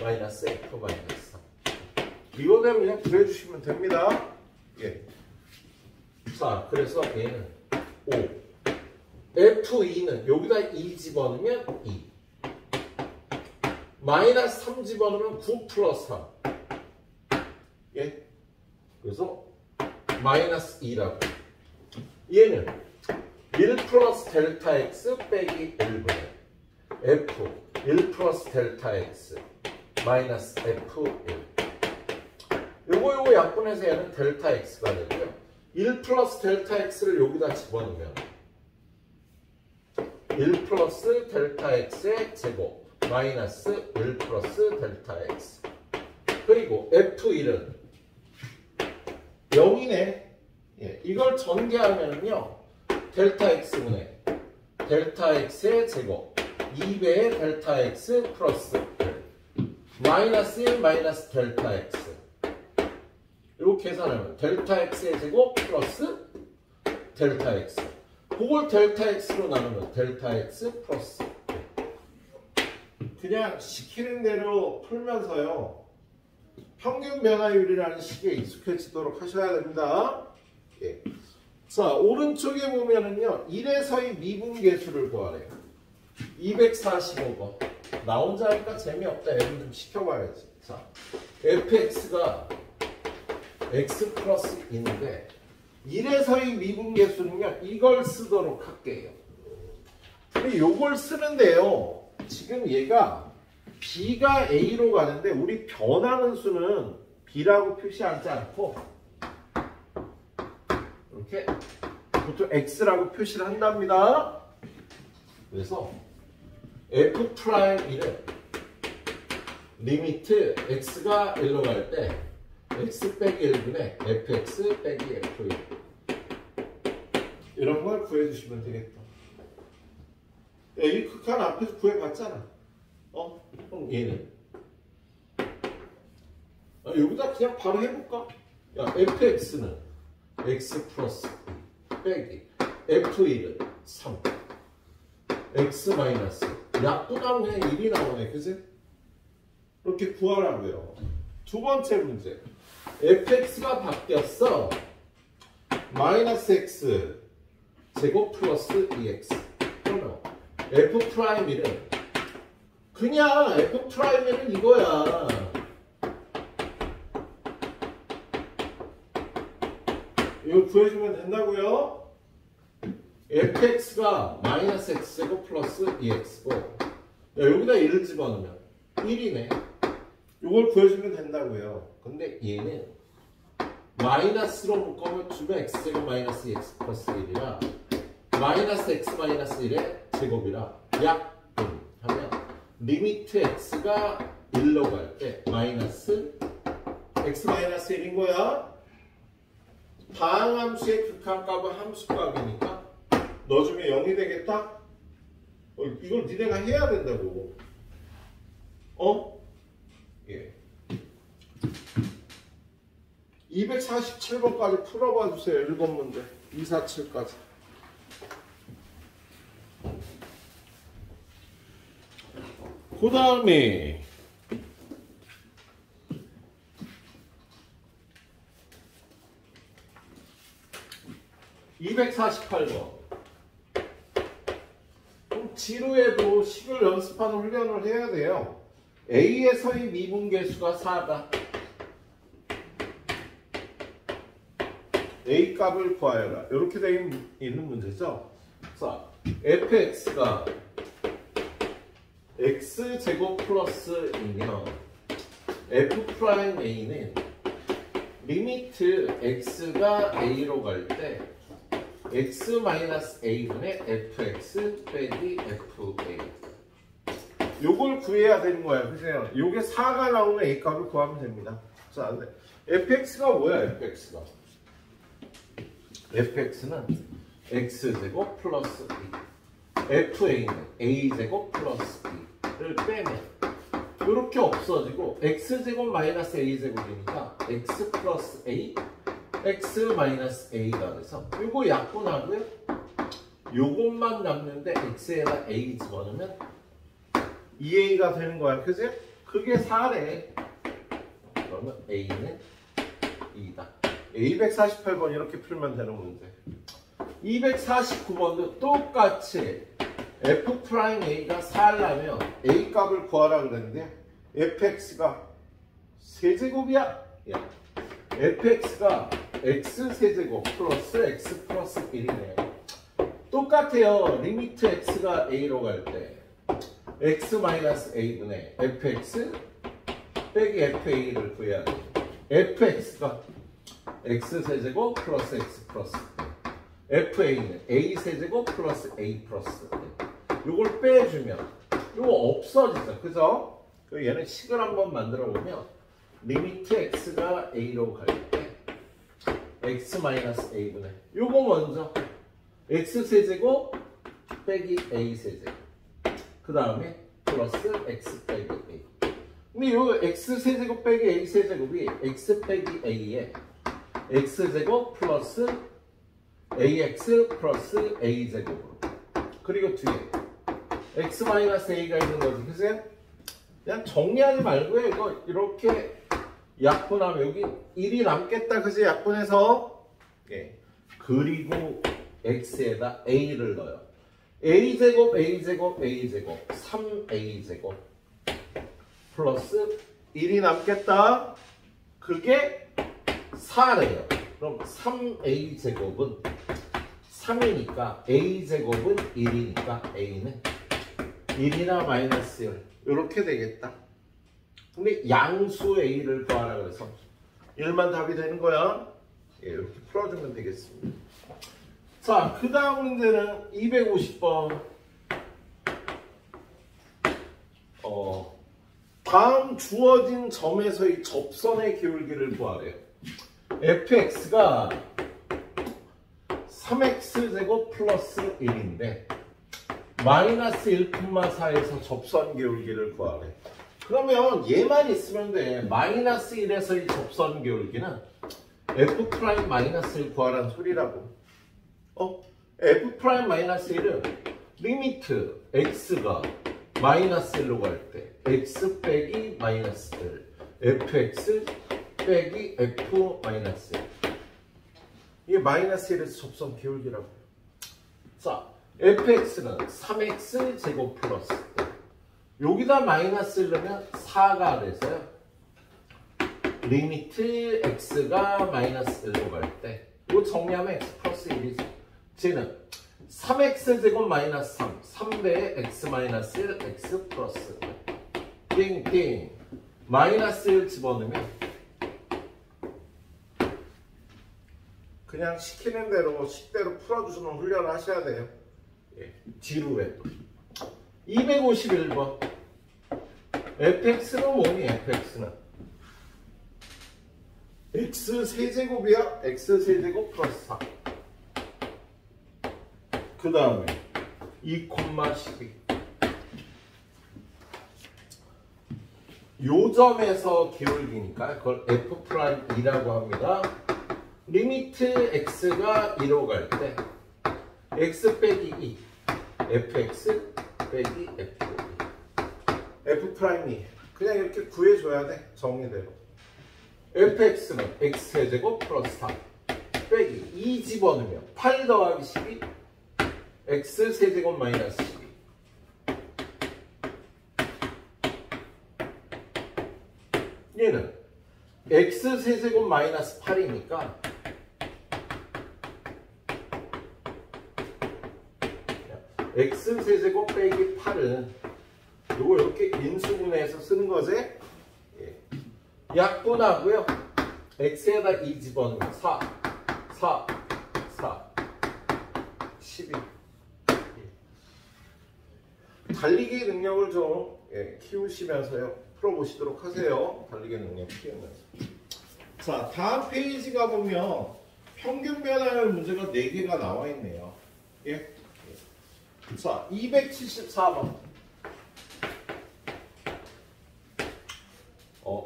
마이너스 f 마이너스 3. 이거 되면 그냥 구해주시면 됩니다. 예. 자, 그래서 얘는 5. f2는 여기다 2 집어넣으면 2. 마이너스 3 집어넣으면 9 플러스 3. 예. 그래서 마이너스 2라고. 얘는 1 플러스 델타 x 빼기 1분의 f 1 플러스 델타 x 마이너스 f1. 요거 약분해서 얘는 델타 x가 되고요. 1 플러스 델타 x를 여기다 집어넣으면 1 플러스 델타 x의 제곱 마이너스 1 플러스 델타 x. 그리고 F1은 0이네. 예, 이걸 전개하면요. 델타 x분의 델타 x의 제곱 2배의 델타 x 플러스 1 마이너스 1 마이너스 델타 x. 이렇게 계산하면 델타 x의 제곱 플러스 델타 x. 그걸 델타 x로 나누면 델타 x 플러스 1. 그냥 시키는 대로 풀면서요. 평균 변화율이라는 식에 익숙해지도록 하셔야 됩니다. 예. 자, 오른쪽에 보면은요. 1에서의 미분계수를 구하래요. 245번. 나 혼자 하니까 재미없다. 얘를 좀 시켜봐야지. 자, fx가 x 플러스 2인데 1에서의 미분계수는요. 이걸 쓰도록 할게요. 근데 요걸 쓰는데요. 지금 얘가 b가 a로 가는데 우리 변하는 수는 b라고 표시하지 않고 이렇게 보통 x라고 표시를 한답니다. 그래서 f'1은 리미트 x가 1로 갈 때 x 빼기 1분의 fx 빼기 f1 이런 걸 구해주시면 되겠다. 이 극한 앞에서 구해봤잖아. 그럼 얘는 여기다 그냥 바로 해볼까? 야, fx는 x 플러스 빼기 f1은 3 x 마이너스 약도 나오네 1이 나오네. 그치? 이렇게 구하라고요. 두 번째 문제 fx가 바뀌었어. 마이너스 x 제곱 플러스 2x. 그러면 f'1은 그냥 f'1은 이거야. 이거 구해주면 된다고요? fx가 마이너스 x제곱 플러스 2x고 여기다 1을 집어넣으면 1이네. 이걸 구해주면 된다고요. 근데 얘는 마이너스로 묶으면 주면 x제곱 마이너스 2x 플러스 1이라 마이너스 x 마이너스 1의 제곱이라 약분 하면 리미트 x가 1로 갈 때 마이너스 x 마이너스 1인 거야. 다항함수의 극한값은 함수값이니까 넣어주면 0이 되겠다? 이걸 니네가 해야 된다고. 예. 247번까지 풀어봐 주세요. 7문제. 247까지. 그 다음에 248번. 지루해도 식을 연습하는 훈련을 해야 돼요. A에서의 미분계수가 4다. A 값을 구하여라. 이렇게 되어 있는 문제죠. 자, fx가 x제곱 플러스 2면 f'A는 리미트 x가 a로 갈 때 x 마이너스 a분의 fx 빼기 fa. 요걸 구해야 되는 거야. 그죠? 요게 4가 나오는 a 값을 구하면 됩니다. 자, 근데 fx가 뭐야? fx는 x제곱 플러스 2 fa는 a제곱 플러스 2를 빼면 이렇게 없어지고 x제곱 마이너스 a제곱이니까 x 플러스 a x 마이너스 a가 돼서 요거 약분하고요. 요것만 남는데 x에다 a 집어넣으면 2a가 되는 거야. 그지? 그게 4래. 그러면 a는 2다. 248번 이렇게 풀면 되는 문제. 249번도 똑같이 f'A가 4라면 a 값을 구하라 그랬는데 fx가 세제곱이야. fx가 x 세제곱 플러스 x 플러스 1이네요. 똑같아요. 리미트 x가 a로 갈 때 x 마이너스 a분의 fx 빼기 fa를 구해야 돼요. fx가 x 세제곱 플러스 x 플러스 fa는 a 세제곱 플러스 a 플러스 요걸 빼주면 요거 없어지죠. 그죠? 얘는 식을 한번 만들어 보면 리미트 x가 a로 갈 때 x-a분의 요거 먼저 x세제곱 빼기 a세제곱 그 다음에 플러스 x 빼기 a. 근데 요 x세제곱 빼기 a세제곱이 x 빼기 a에 x제곱 플러스 ax 플러스 a제곱으로 그리고 뒤에 x-a가 있는 거지. 그치? 그냥 정리하지 말고요. 이거 이렇게 약분하면 여기 1이 남겠다. 그치? 약분해서 예. 그리고 x에다 a를 넣어요. a제곱 a제곱 a제곱 3a제곱 플러스 1이 남겠다. 그게 4래요. 그럼 3a제곱은 3이니까 a제곱은 1이니까 a는 1이나 마이너스 1 이렇게 되겠다. 근데 양수 a를 구하라 그래서 1만 답이 되는 거야. 예, 이렇게 풀어주면 되겠습니다. 자, 그 다음 문제는 250번. 다음 주어진 점에서의 접선의 기울기를 구하래요. fx가 3x제곱 플러스 1인데 마이너스 1,4에서 접선 기울기를 구하래. 그러면 얘만 있으면 돼. 마이너스 1에서의 접선 기울기는 f 프라임 마이너스 1 구하라는 소리라고. f 프라임 마이너스 1은 리미트 x가 마이너스 1로 갈 때 x 빼기 마이너스 1 fx 빼기 f 마이너스 1 이게 마이너스 1에서 접선 기울기라고. 자, fx는 3x 제곱 플러스 1 여기다 마이너스 1넣으면 4가 돼서요. 리미트 x가 마이너스 1로 갈 때 이거 정리하면 x 플러스 1이죠. 쟤는 3x 제곱 마이너스 3 3배의 x 마이너스 1 x 플러스 1 띵띵 마이너스 1 집어넣으면 그냥 시키는 대로 식대로 풀어주시는 훈련을 하셔야 돼요. 예, 지루해. 251번 fx는 뭐니? fx는 x 세제곱이야. x 세제곱 플러스 4 그 다음에 2,12 요 점에서 기울기니까 그걸 f'이라고 합니다. 리미트 x가 2로 갈 때 x 빼기 2 fx 빼기 f'2 그냥 이렇게 구해줘야 돼. 정리대로 fx는 x제곱 플러스 3 빼기 2 집어넣으면 8 더하기 12 x 세제곱 마이너스 12 얘는 x 세제곱 마이너스 8이니까 x 세제곱 빼기 8은 요거 이렇게 인수분해해서 쓰는 거지. 예. 약분하고요. x에다 2 집어넣으면 4 12 달리기 능력을 좀 키우시면서요. 풀어보시도록 하세요. 달리기 능력 키우면서. 자, 다음 페이지 가보면 평균 변화율 문제가 4개가 나와 있네요. 예? 자, 274번.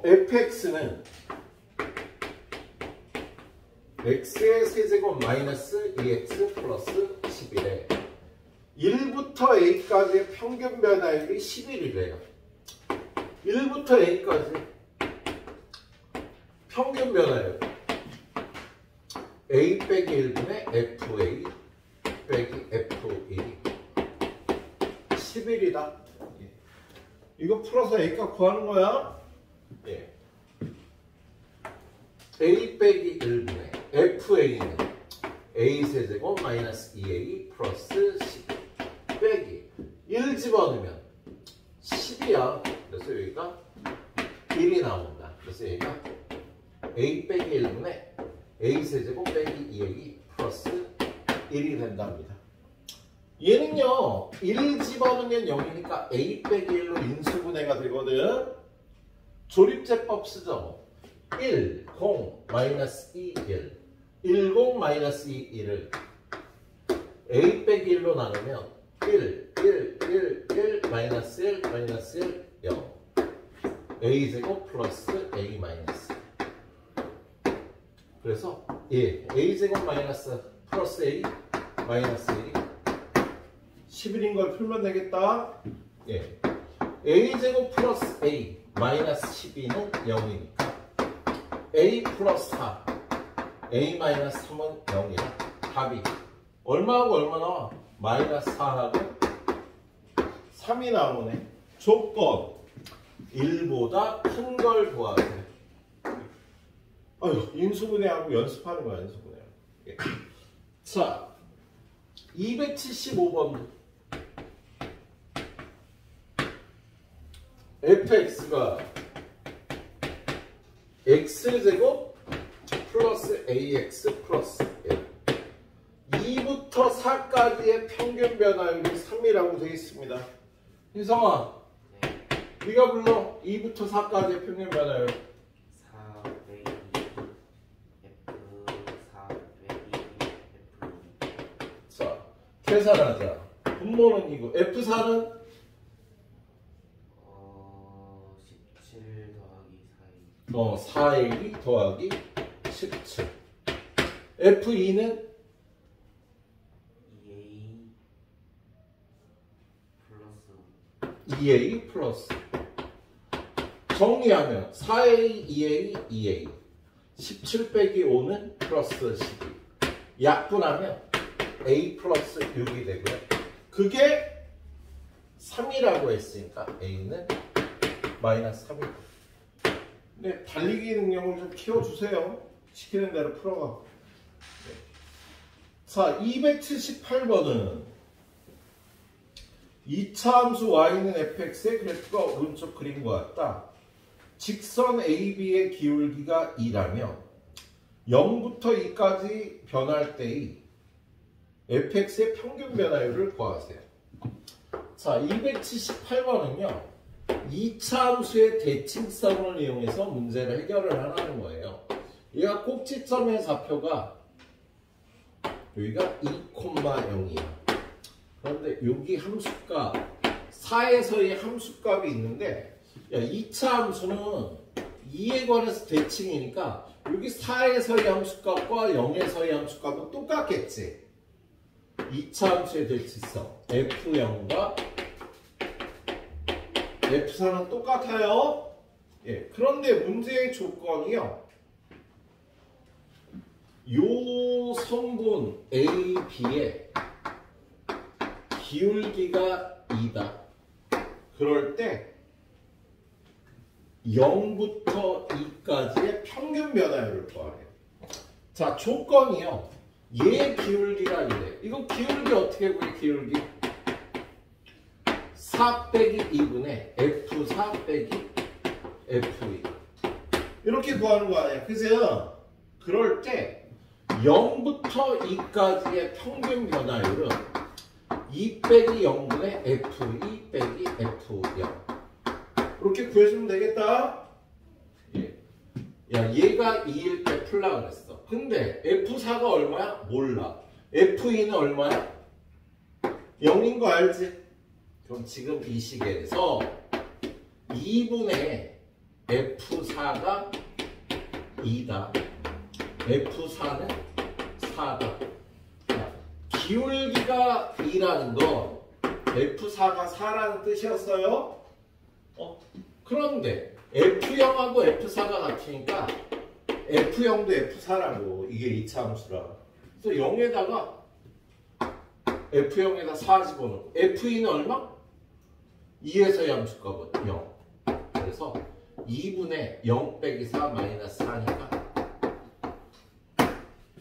fx는 x의 세제곱 마이너스 2x 플러스 11에 1부터 a까지의 평균 변화율이 11이래요. 1부터 a까지 평균 변화율 a 빼기 1분의 fa 빼기 f1이 11이다. 이거 풀어서 a값 구하는 거야. 예. a 빼기 1분의 fa는 a 세제곱 마이너스 2a 플러스 10 빼기 1 집어넣으면 10이야. 그래서 여기가 1이 나온다. 그래서 여기가 a 빼기 1분의 a 세제곱 빼기 2a 플러스 1이 된답니다. 얘는요 1 집어넣으면 0이니까 a 빼기 1로 인수분해가 되거든. 조립제법 쓰죠. 1, 0, 마이너스 2, 1 10 마이너스 2, 1을 a 빼기 1로 나누면 1, 1, 1, 1, 마이너스 1, 마이너스 1, 0 a제곱 플러스 a 마이너스. 그래서 예, a제곱 마이너스 플러스 a 마이너스 1이 11인 걸 풀면 되겠다. 예, a제곱 플러스 a 마이너스 12는 0이니까 a 플러스 4 a 마이너스 3은 0이라 답이 얼마하고 얼마 나와? 마이너스 4하고 3이 나오네. 조건 1보다 큰 걸 구하세요. 아유, 인수분해하고 연습하는 거야, 인수분해. 예. 자, 275번. fx가 x제곱 플러스 ax 플러스 1 2부터 4까지의 평균 변화율이 3이라고 되어 있습니다. 희성아, 네가 불러. 2부터 4까지의 평균 변화율. 4 빼기 F4 빼기 F. 자, 계산하자. 분모는 이거. F4는 17 더하기 4A 더하기 17. F2는 2A 플러스. 정리하면 4A, 2A, 2A 17 빼기 5는 플러스 12. 약분하면 A 플러스 6이 되고요. 그게 3이라고 했으니까 A는 마이너스 3이고. 근데 달리기 능력을 좀 키워주세요. 시키는 대로 풀어가. 자, 278번은 2차 함수 y는 fx의 그래프가 오른쪽 그림과 같다. 직선 AB의 기울기가 2라면 0부터 2까지 변할 때의 fx의 평균 변화율을 구하세요. 자, 278번은요. 2차 함수의 대칭성을 이용해서 문제를 해결을 하라는 거예요. 얘가 꼭지점의 좌표가 여기가 2,0이야. 그런데 여기 함수값 4에서의 함수값이 있는데, 야, 2차 함수는 2에 관해서 대칭이니까 여기 4에서의 함수값과 0에서의 함수값은 똑같겠지. 2차 함수의 대칭성 F0과 F4는 똑같아요. 예, 그런데 문제의 조건이요. 요 성분 A, B의 기울기가 2다. 그럴 때 0부터 2까지의 평균 변화율을 구하래요. 자, 조건이요. 얘 기울기가 이래. 이거 기울기 어떻게 구해? 기울기 4 빼기 2분의 F4 빼기 F2 이렇게 구하는 거 아니야. 그죠? 그럴 때 0부터 2까지의 평균 변화율은 2 빼기 0분의 F2 빼기 F0 이렇게 구해주면 되겠다. 예. 야, 얘가 2일 때 풀라 그랬어. 근데 F4가 얼마야? 몰라. F2는 얼마야? 0인 거 알지? 그럼 지금 이 시계에서 2분의 F4가 2다. F4는 4다. 기울기가 2라는 건 F4가 4라는 뜻이었어요. 그런데 F0하고 F4가 같으니까 F0도 F4라고. 이게 2차 함수라. 그래서 0에다가 F0에다 4 집어넣고 F2는 얼마? 2에서의 함수값은 0. 그래서 2분의 0 빼기 4 마이너스 4니까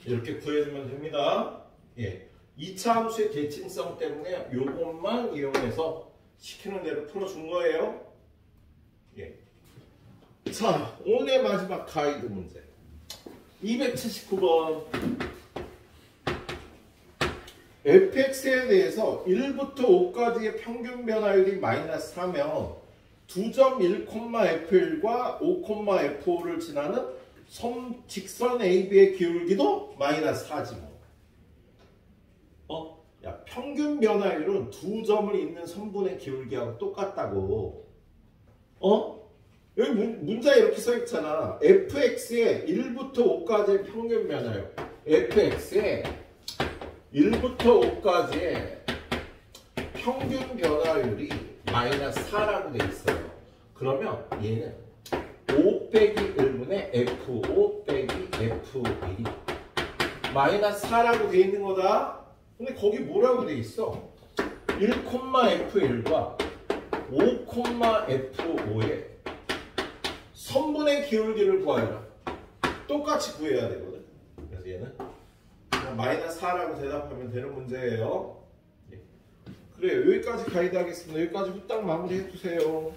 이렇게 구해주면 됩니다. 예. 2차 함수의 대칭성 때문에 요것만 이용해서 시키는 대로 풀어준 거예요. 예. 자, 오늘의 마지막 가이드 문제. 279번. fx에 대해서 1부터 5까지의 평균 변화율이 마이너스 4면 2점 1,f1과 5,f5를 지나는 직선 AB의 기울기도 마이너스 4지 뭐. 야, 평균 변화율은 2점을 잇는 선분의 기울기하고 똑같다고. 여기 문자에 이렇게 써 있잖아. fx의 1부터 5까지의 평균 변화율. fx의 1부터 5까지의 평균 변화율이 마이너스 4라고 돼 있어요. 그러면 얘는 5 빼기 1분의 F5 빼기 F1이 마이너스 4라고 돼 있는 거다. 근데 거기 뭐라고 돼 있어? 1,F1과 5,F5의 선분의 기울기를 구하여라. 똑같이 구해야 되거든. 그래서 얘는 그냥 마이너스 4라고 대답하면 되는 문제예요. 그래, 여기까지 가이드 하겠습니다. 여기까지 후딱 마무리 해주세요.